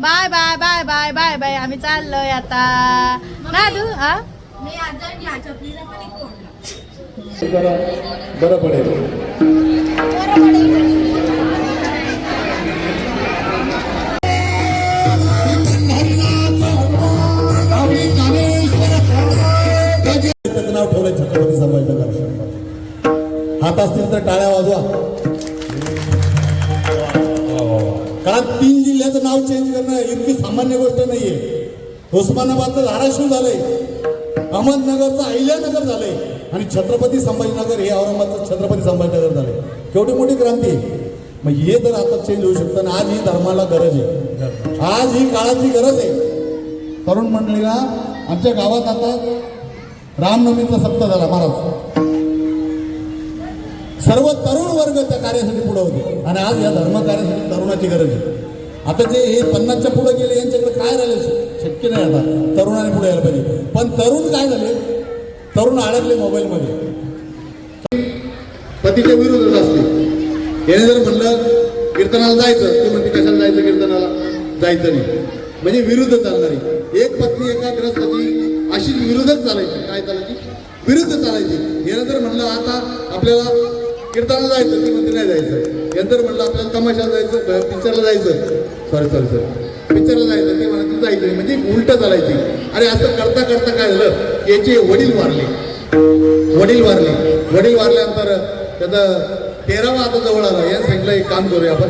Bye bye bye bye bye bye आम्ही चाललोय आता ना तू हा बरं पडेल. नाव ठेवलंय छत्रपती संभाजीनगर. हात असतील तर टाळ्या वाजवा. कारण 3 जिल्ह्याचं नाव चेंज करणं इतकी सामान्य गोष्ट नाहीये. उस्मानाबादचं धाराशिव झालंय, अहमदनगरचं अहिल्यानगर झालंय आणि छत्रपती संभाजीनगर हे औरंगाबादचं छत्रपती संभाजीनगर झालंय. केवढी मोठी क्रांती आहे. मग हे जर आता चेंज होऊ शकतं आणि आज ही धर्माला गरज आहे, आज ही काळाची गरज आहे. तरुण मंडळीला आमच्या गावात आता रामनवमीचा सप्ताह झाला महाराज. सर्व तरुण वर्ग त्या कार्यासाठी पुढे होते आणि आज या धर्म कार्यासाठी तरुणाची गरज आहे. आता जे हे 50च्या पुढे गेले यांच्याकडे काय राहिले शक्य नाही. आता तरुणाने पुढे यायला पाहिजे. पण तरुण काय झाले, तरुण अडकले मोबाईलमध्ये. पतीच्या विरोधात असते. याने जर म्हणलं कीर्तनाला जायचं, ते म्हणते कशाला जायचं, कीर्तनाला जायचं नाही, म्हणजे विरुद्ध चालणारी. एक पत्नी एका ग्रस्ताची अशीच विरोधच चालायची. काय चालायची? विरुद्ध चालायची. यानं जर म्हणलं आता आपल्याला कीर्तनाला जायचं, ती म्हणते नाही जायचं. यानंतर म्हणलं आपल्याला तमाशाला जायचं, पिक्चरला जायचं, सॉरी पिक्चरला जायचं, ते म्हणत जायचं, म्हणजे उलट चालायची. अरे असं करता करता काय झालं, याचे वडील वारले. वडील वारल्यानंतर त्याचं 13वा आता जवळ आला. यानं सांगितलं एक काम करूया आपण.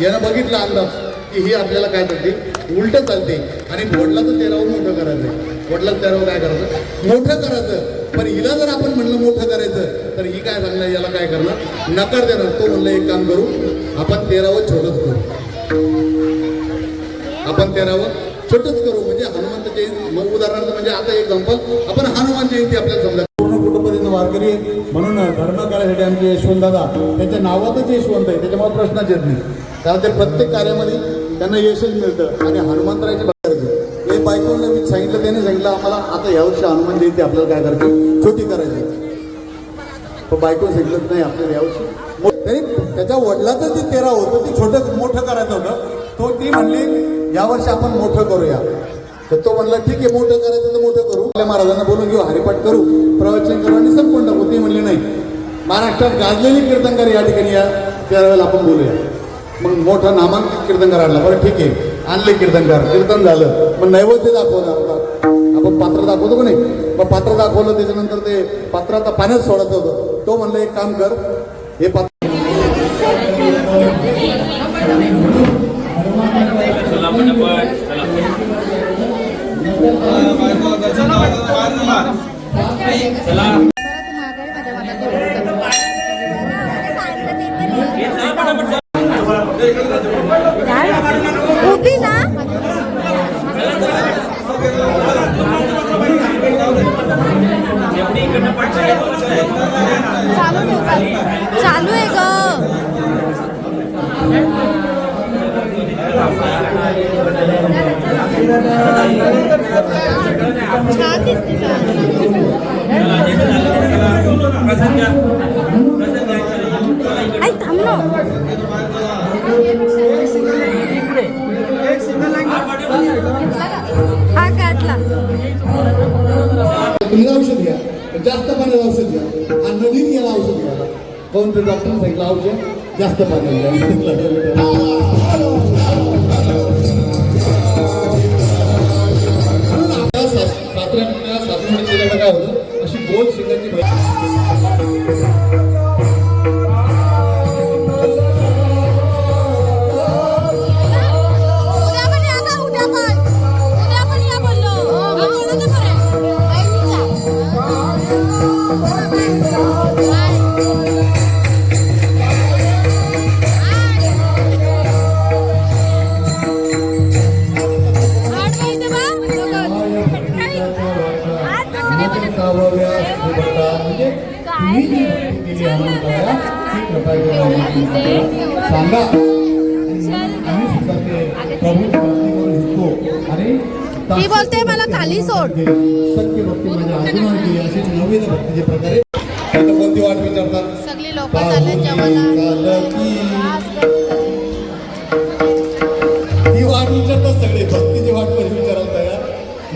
यानं बघितला अंदाज की ही आपल्याला काय करते, उलट चालते आणि वडिलाचं 13वं मोठं करायचं. वडिलाचं 13वं काय करायचं, मोठं करायचं. पण हिला जर आपण म्हणलं मोठं करायचं तर ही काय सांगणार, याला काय करणार, नकार देणार. तो म्हणलं एक काम करू, आपण 13वं छोटंच करू. आपण 13वं छोटंच करू. म्हणजे हनुमंत जयंती. मग उदाहरणार्थ म्हणजे आता एक्झाम्पल, आपण हनुमान जयंती आपल्याला समजा पूर्ण कुटुंबातील वारकरी म्हणून धर्म कार्यासाठी आमचे यशवंत दादा, त्यांच्या नावातच यशवंत आहे, त्याच्यामुळे प्रश्नच येत नाही. कारण ते प्रत्येक कार्यामध्ये त्यांना यशच मिळतं. आणि हनुमंतरायची हे बायकोला मी सांगितलं, त्याने सांगितलं आम्हाला आता यावर्षी हनुमान जयंती आपल्याला काय करायची, छोटी करायची. पण बायको सांगितलं नाही आपल्याला यावर्षी. तरी त्याच्या वडिलाचं जे 13 होतं ते छोटं मोठं करायचं होतं. तो ती म्हणली यावर्षी आपण मोठं करूया. तर तो म्हणला ठीक आहे, मोठं करायचं तर मोठं करू. आपल्या महाराजांना बोलून घेऊ, हरिपाठ करू, प्रवचन करू आणि संपूर्ण टाकू. ती म्हणली नाही, महाराष्ट्रात गाजलेली कीर्तनकार या ठिकाणी या, त्यावेळेला आपण बोलूया. मग मोठा नामांकित कीर्तनकार आणला. बरं ठीक आहे, आणले कीर्तनकार, कीर्तन झालं. मग नैवेद्य दाखवलं. आपण पात्र दाखवतो का नाही, मग पात्र दाखवलं. त्याच्यानंतर ते पात्र आता पाण्यात सोडायचं होतं. तो म्हणलं एक काम कर, हे पात्र उभी ना चालू आहे ग. छान दिसते. थांब ना. हा काढला. तुम्ही औषध घ्या, जास्त पाण्याला औषध घ्या. आणि नवीन याला औषध घ्या. कोण ते डॉक्टर सांगितलं औषध जास्त पाण्याला घ्या. सासऱ्या काय होतं, अशी गोल शिकायची सांगा. ती बोलते मला खाली सोड. सत्य भक्ती म्हणजे अजून अशी नवीन भक्तीचे प्रकारे कोणती वाट विचारतात. सगळी लोक चालले जेवायला. ती वाट विचारतात सगळे.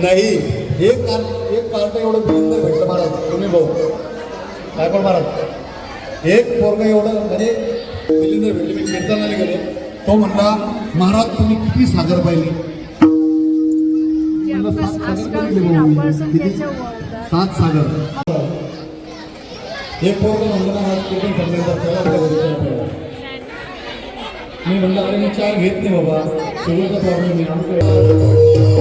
नाही एक कार्ट एवढं बिलिंदर भेटलं महाराज तुम्ही भाऊ काय पण महाराज एक पोरगा एवढं म्हणजे बिलिंदर भेटले मी कीर्तनाला गेलो तो म्हणला महाराज तुम्ही किती सागर पाहिले किती 7 सागर एक पोरगा म्हणलं ना महाराज कीर्तन संध्याचा त्याला आपल्या घरी चहा प्यायला. मी म्हणलं अरे मी चहा घेत नाही बाबा शुगरचा प्रॉब्लेम नाही आमचं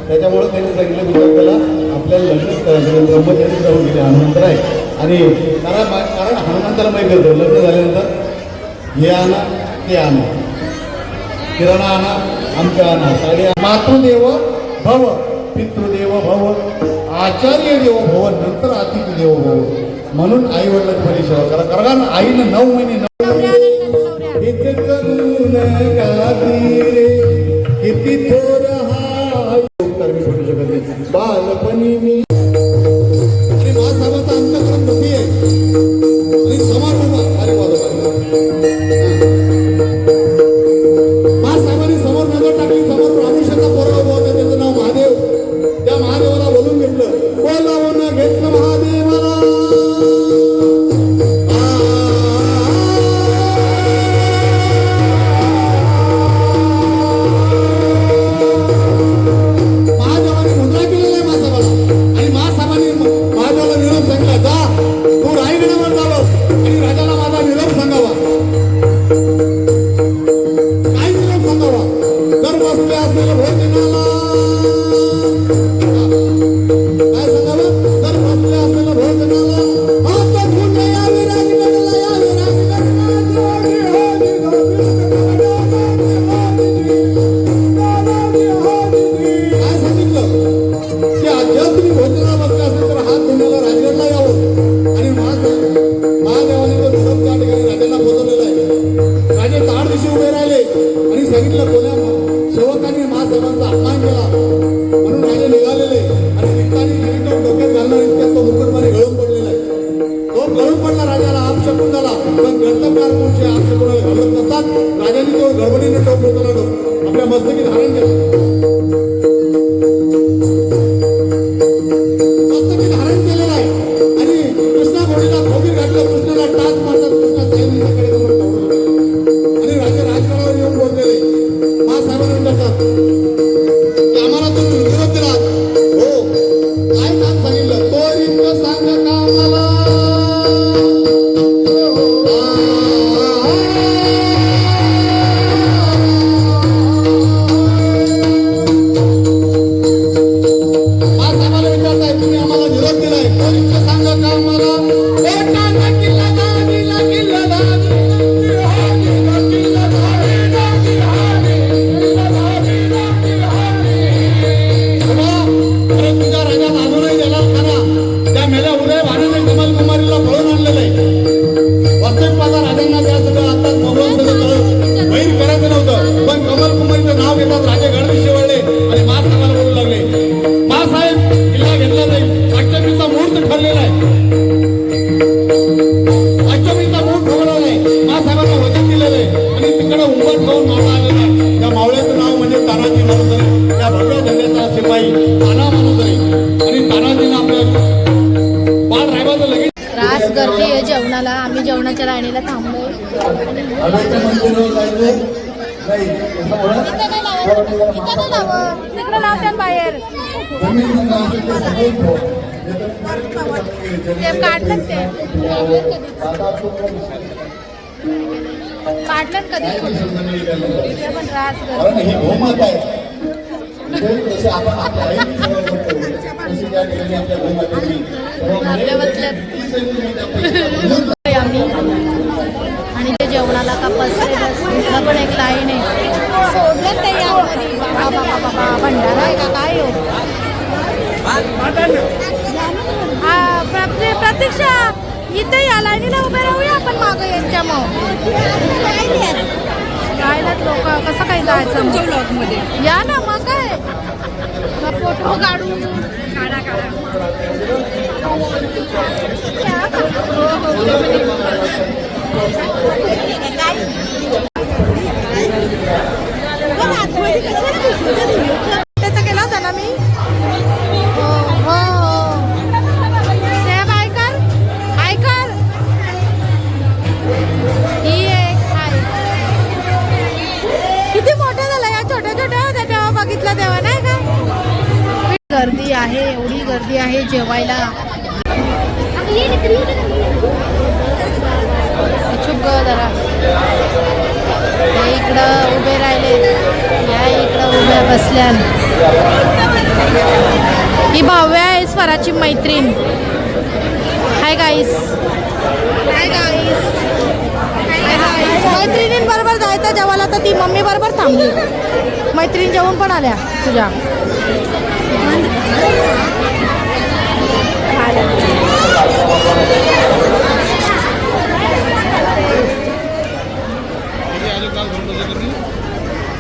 त्याच्यामुळे त्यांनी सांगितलं विचार आपल्याला लग्नच करायचं ब्रह्मचारी राहून गेले हनुमंतर आहे आणि कारण हनुमंताला माहिती होतं लग्न झाल्यानंतर हे आणा ते आणा किराणा आणा आमच्या आणा साडी मातृदेव भव पितृदेव भव आचार्य देव भव नंतर अतिथी देव भव म्हणून आई वडिलांची पहिली सेवा करा कारण आईनं 9 महिने किती थोर बालपणी मी आणि महासाहेबांचा अंतकरण मोठी आहे आणि समारोह अरे महासाहेबांनी समोर नजर टाकली समोर रामेश्वरचा पोरगा उभा होता त्याचं नाव महादेव त्या महादेवाला बोलून घेतलं बोलावून घेतलं महादेवाला सेवकांनी महासाहेबांचा अपमान केला म्हणून राजे निघालेले आणि निघताना गिरीटोप डोक्यात घालणार इतक्यात तो मुकुटमाने गळून पडलेला आहे तो गळून पडला राजाला अपशकून झाला पण कर्तव्यार पुरुषे अपशकुनाला घालत नसतात राजाने तो गडबडीने टोप उचलला आपल्या मस्तकी धारण केला मस्तकी धारण केलेला आहे आणि कृष्णा घोडीला खोबीर घातलं कृष्णाला टाच मारतात कृष्णा साहेबांकडे आणि राजा राजकारणावर येऊन बोललेले आम्हाला तुम्ही विरोध दिला हो काय काम सांगितलं तो इतकं सांग का मला महासाहेबाला विचारताय तुम्ही आम्हाला निरोप दिलाय तो इतकं सांग का मला राजे गणवेश शिवळले आणि महासाहेबाला बोलू लागले महासाहेब किल्ला घेतला जाईल अष्टमीचा मुहूर्त ठरलेला आहे अष्टमीचा मुहूर्त ठरवला आहे महासाहेबांना वचन दिलेलं आहे आणि तिकडे उंबर खाऊन मावळा आलेला आहे त्या मावळ्याचं नाव म्हणजे तानाजी माणूस त्या भगव्या झेंड्याचा शिपाई ताना माणूस आणि तानाजीनं आपल्या बाळ रायबाचं लगेच रास गर्दी आहे जेवणाला आम्ही जेवणाच्या राणीला थांबलोय नाही त्याच्यामुळं तिकडे लावतात बाहेर जमीन असेल ते सगळं ठेव. ते काढलं ते काढलं कधी ते पण रास कारण ही बहुमत आहे. जसे आपण आपल्या आईची सेवा करतो तशी त्या ठिकाणी आपल्या बहुमताची सेवा आपल्या आम्ही आणि ते जेवणाला का बसले पण एक लाईन आहे सोडलं ते यामध्ये बाबा बाबा बाबा भंडारा आहे का काय हो प्रतीक्षा इथे या लाईनीला उभे राहूया आपण मागं यांच्या मग राहिलात लोक कसं काय जायचं तुमच्या ब्लॉगमध्ये या ना मग काय फोटो काढू काढा त्याचा केला होता ना मी हो हो सेम ऐकर ऐकर ही एक आहे किती मोठ्या झाल्या या छोट्या छोट्या होत्या तेव्हा बघितलं तेव्हा नाही का गर्दी आहे एवढी गर्दी आहे जेवायला चुप जरा हे इकडं उभे राहिले या इकडं उभ्या बसल्या ही भव्य आहे स्वराची मैत्रीण हाय गाईस हाय गाईस मैत्रिणींबरोबर जायचं जेवायला तर ती मम्मी बरोबर थांबली मैत्रीण जेवून पण आल्या तुझ्या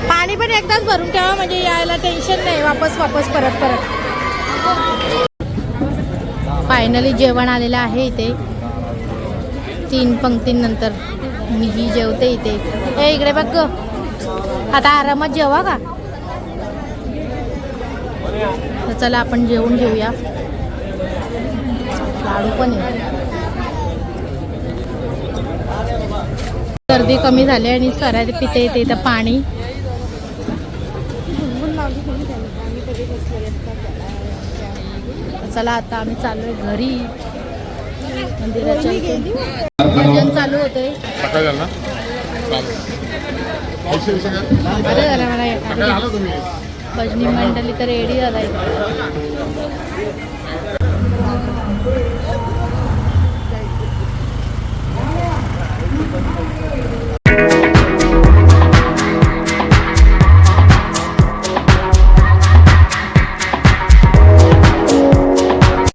पाणी पण एकदाच भरून ठेवा म्हणजे यायला टेन्शन नाही वापस परत फायनली जेवण आलेलं आहे इथे 3 पंक्तींनंतर मी ही जेवते इथे हे इकडे बघ ग आता आरामात जेवा का तर चला आपण जेवून घेऊया लाडू पण आहे गर्दी कमी झाली आणि सरा पिते येते तर पाणी चला आता आम्ही चाललोय घरी मंदिराच्या भजन चालू होते अरे जरा मला भजनी मंडळी तर रेडी झालाय